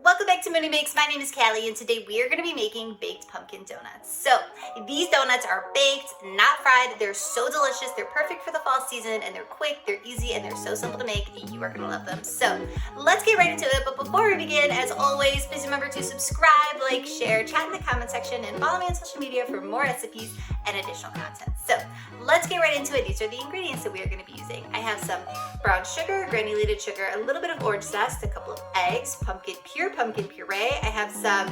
Welcome back to Mooney Makes. My name is Callie, and today we are going to be making baked pumpkin donuts. So these donuts are baked, not fried. They're so delicious. They're perfect for the fall season, and they're quick, they're easy, and they're so simple to make. You are going to love them. So let's get right into it. But before we begin, as always, please remember to subscribe, like, share, chat in the comment section, and follow me on social media for more recipes and additional content. So let's get right into it. These are the ingredients that we are going to be using. I have some brown sugar, granulated sugar, a little bit of orange zest, a couple of eggs, pure pumpkin puree. I have some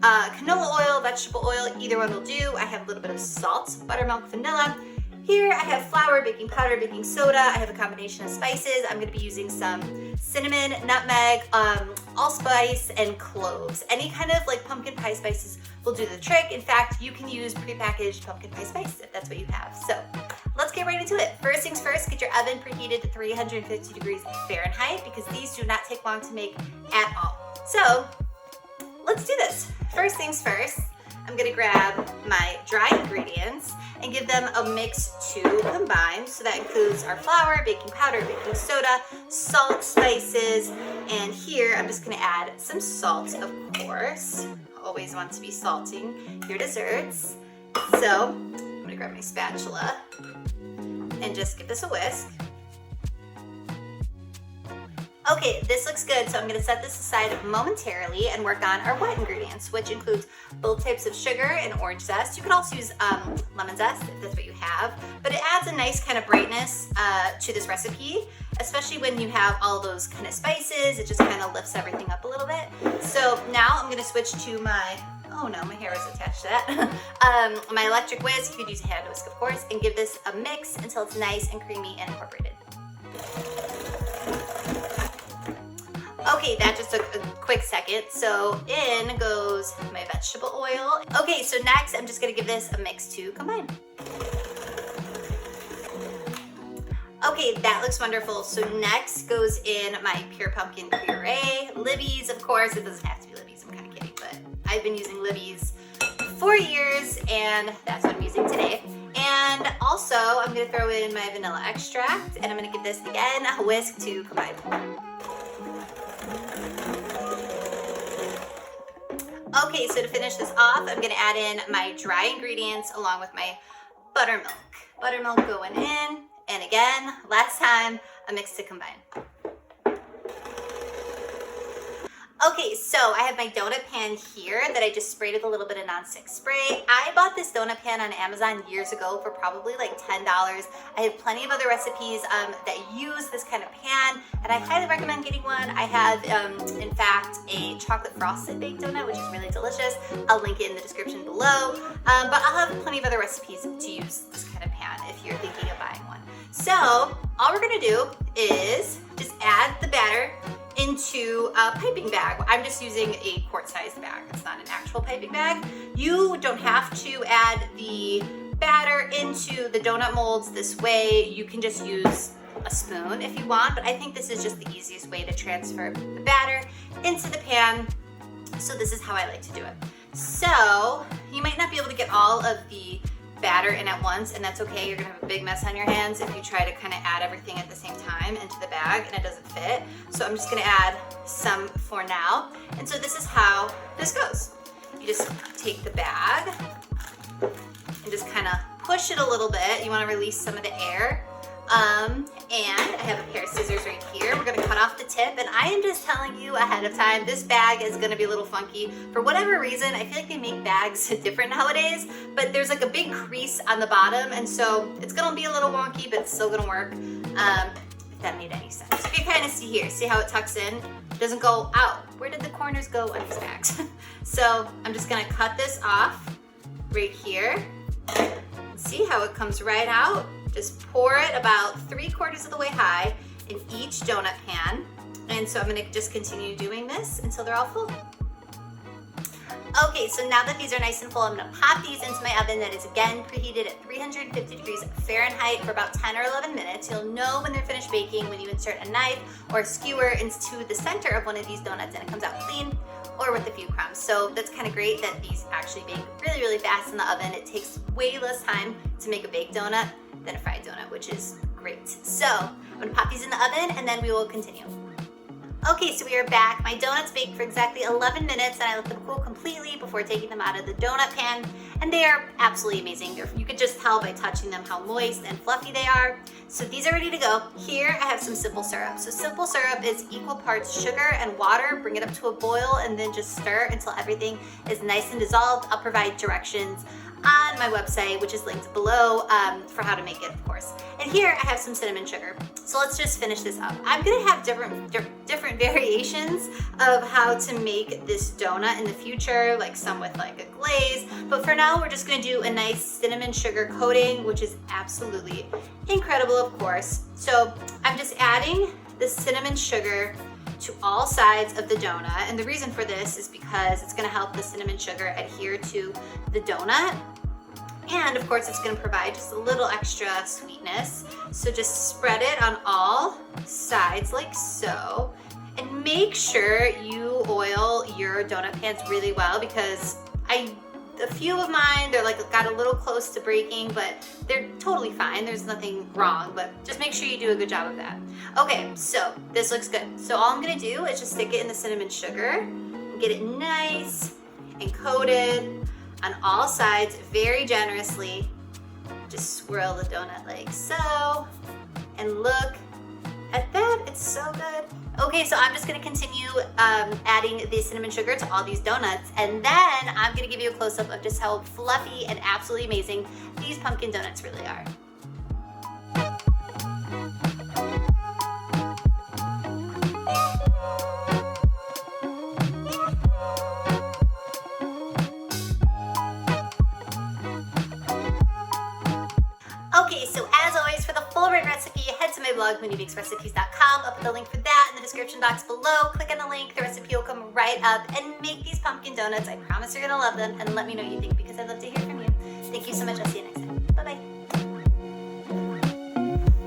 canola oil, vegetable oil, either one will do. I have a little bit of salt, buttermilk, vanilla. Here I have flour, baking powder, baking soda. I have a combination of spices. I'm going to be using some cinnamon, nutmeg, allspice, and cloves. Any kind of like pumpkin pie spices will do the trick. In fact, you can use prepackaged pumpkin pie spice if that's what you have. So let's get right into it. First things first, get your oven preheated to 350 degrees Fahrenheit because these do not take long to make at all. So let's do this. First things first, I'm gonna grab my dry ingredients and give them a mix to combine. So that includes our flour, baking powder, baking soda, salt, spices, and here I'm just gonna add some salt, of course. Always want to be salting your desserts. So I'm gonna grab my spatula and just give this a whisk. Okay, this looks good, so I'm gonna set this aside momentarily and work on our wet ingredients, which includes both types of sugar and orange zest. You can also use lemon zest if that's what you have, but it adds a nice kind of brightness to this recipe, especially when you have all those kind of spices. It just kind of lifts everything up a little bit. So now I'm gonna switch to my, oh no, my hair is attached to that. My electric whisk, you could use a hand whisk of course, and give this a mix until it's nice and creamy and incorporated. Okay, that just took a quick second. So in goes my vegetable oil. Okay, so next I'm just gonna give this a mix to combine. Okay, that looks wonderful. So next goes in my pure pumpkin puree. Libby's, of course, it doesn't have to be Libby's, I'm kind of kidding, but I've been using Libby's for years and that's what I'm using today. And also I'm gonna throw in my vanilla extract and I'm gonna give this again a whisk to combine. Okay, so to finish this off, I'm gonna add in my dry ingredients along with my buttermilk. Buttermilk going in, and again, last time, a mix to combine. Okay, so I have my donut pan here that I just sprayed with a little bit of nonstick spray. I bought this donut pan on Amazon years ago for probably like $10. I have plenty of other recipes that use this kind of pan, and I highly recommend getting one. I have, in fact, a chocolate frosted baked donut, which is really delicious. I'll link it in the description below, but I'll have plenty of other recipes to use this kind of pan if you're thinking of buying one. So all we're gonna do is just add the batter into a piping bag. I'm just using a quart-sized bag. It's not an actual piping bag. You don't have to add the batter into the donut molds this way. You can just use a spoon if you want, but I think this is just the easiest way to transfer the batter into the pan. So this is how I like to do it. So you might not be able to get all of the batter in at once, and that's okay. You're gonna have a big mess on your hands if you try to kind of add everything at the same time into the bag and it doesn't fit. So I'm just gonna add some for now. And so this is how this goes. You just take the bag and just kind of push it a little bit. You wanna release some of the air. And I have a pair of scissors right here. We're gonna cut off the tip, and I am just telling you ahead of time, this bag is gonna be a little funky. For whatever reason, I feel like they make bags different nowadays, but there's like a big crease on the bottom, and so it's gonna be a little wonky, but it's still gonna work, if that made any sense. You can kind of see here, see how it tucks in? It doesn't go out. Where did the corners go on these bags? So I'm just gonna cut this off right here. See how it comes right out? Just pour it about 3/4 of the way high in each donut pan. And so I'm gonna just continue doing this until they're all full. Okay, so now that these are nice and full, I'm gonna pop these into my oven that is again preheated at 350 degrees Fahrenheit for about 10 or 11 minutes. You'll know when they're finished baking when you insert a knife or a skewer into the center of one of these donuts and it comes out clean or with a few crumbs. So that's kind of great that these actually bake really, really fast in the oven. It takes way less time to make a baked donut than a fried donut, which is great. So I'm gonna pop these in the oven and then we will continue. Okay, so we are back. My donuts baked for exactly 11 minutes and I let them cool completely before taking them out of the donut pan. And they are absolutely amazing. You could just tell by touching them how moist and fluffy they are. So these are ready to go. Here I have some simple syrup. So simple syrup is equal parts sugar and water. Bring it up to a boil and then just stir until everything is nice and dissolved. I'll provide directions on my website, which is linked below, for how to make it, of course. And here I have some cinnamon sugar. So let's just finish this up. I'm gonna have different variations of how to make this donut in the future, like some with like a glaze. But for now, we're just gonna do a nice cinnamon sugar coating, which is absolutely incredible, of course. So I'm just adding the cinnamon sugar to all sides of the donut. And the reason for this is because it's gonna help the cinnamon sugar adhere to the donut. And of course, it's gonna provide just a little extra sweetness. So just spread it on all sides like so. And make sure you oil your donut pans really well, because a few of mine, they're like got a little close to breaking, but they're totally fine. There's nothing wrong, but just make sure you do a good job of that. Okay, so this looks good. So all I'm gonna do is just stick it in the cinnamon sugar and get it nice and coated on all sides very generously. Just swirl the donut like so, and look at that, it's so good. Okay, so I'm just gonna continue adding the cinnamon sugar to all these donuts, and then I'm gonna give you a close-up of just how fluffy and absolutely amazing these pumpkin donuts really are. Okay, so as always, for the full written recipe, head to my blog, MoniBakesRecipes.com. I'll put the link for that in the description box below. Click on the link, the recipe will come right up, and make these pumpkin donuts. I promise you're gonna love them, and let me know what you think, because I'd love to hear from you. Thank you so much, I'll see you next time.